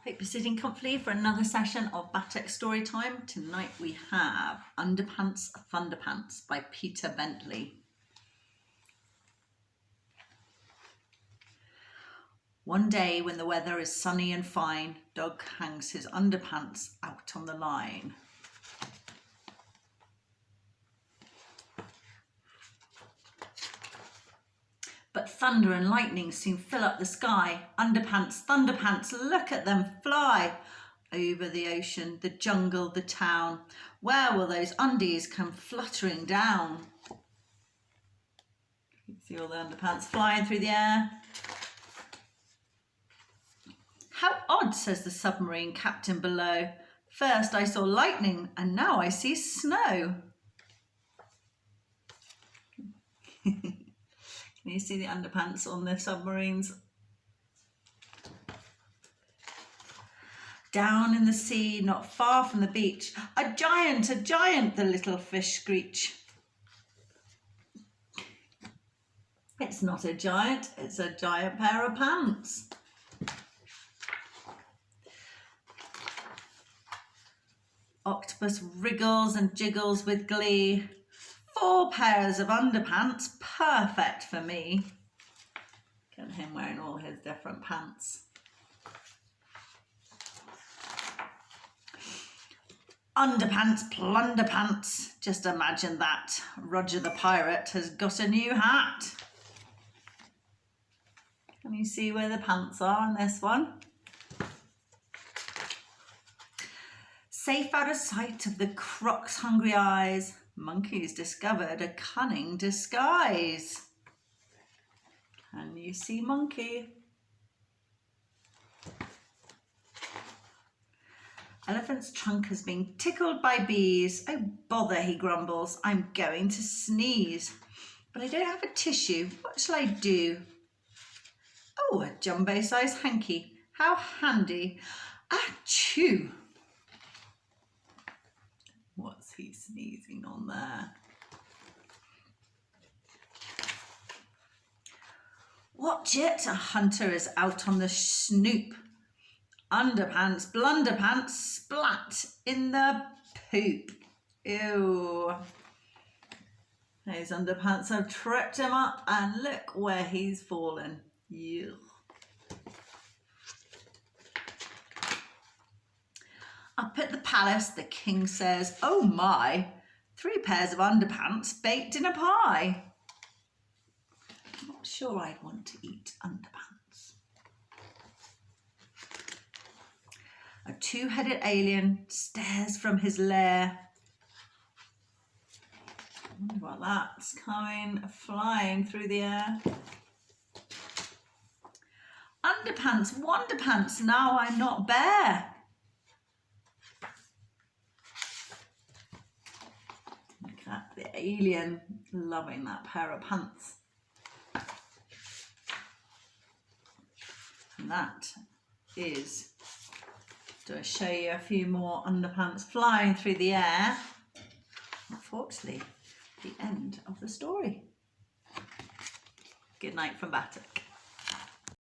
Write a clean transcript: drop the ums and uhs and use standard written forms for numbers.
Hope you're sitting comfortably for another session of BATUK Storytime. Tonight we have Underpants, Thunderpants by Peter Bentley. One day when the weather is sunny and fine, Dog hangs his underpants out on the line. But thunder and lightning soon fill up the sky. Underpants, Thunderpants, look at them fly. Over the ocean, the jungle, the town. Where will those undies come fluttering down? You see all the underpants flying through the air. How odd, says the submarine captain below. First I saw lightning and now I see snow. Can you see the underpants on the submarines? Down in the sea, not far from the beach, a giant, the little fish screech. It's not a giant, it's a giant pair of pants. Octopus wriggles and jiggles with glee. 4 pairs of underpants, perfect for me. Look at him wearing all his different pants. Underpants, plunderpants, just imagine that. Roger the pirate has got a new hat. Can you see where the pants are in this one? Safe out of sight of the croc's hungry eyes, Monkey's discovered a cunning disguise. Can you see Monkey? Elephant's trunk has been tickled by bees. Oh bother, he grumbles, I'm going to sneeze. But I don't have a tissue, what shall I do? Oh, a jumbo-sized hanky, how handy. Achoo! What's he sneezing on there? Watch it, a hunter is out on the snoop. Underpants, blunderpants, splat in the poop. Ew. Those underpants have tripped him up and look where he's fallen. Ew. Up at the palace, the king says, oh my, 3 pairs of underpants baked in a pie. I'm not sure I'd want to eat underpants. A 2-headed alien stares from his lair. I wonder what that's coming, flying through the air. Underpants, wonderpants, now I'm not bare. The alien loving that pair of pants. And that is, do I show you a few more underpants flying through the air? Unfortunately, the end of the story. Good night from BATUK.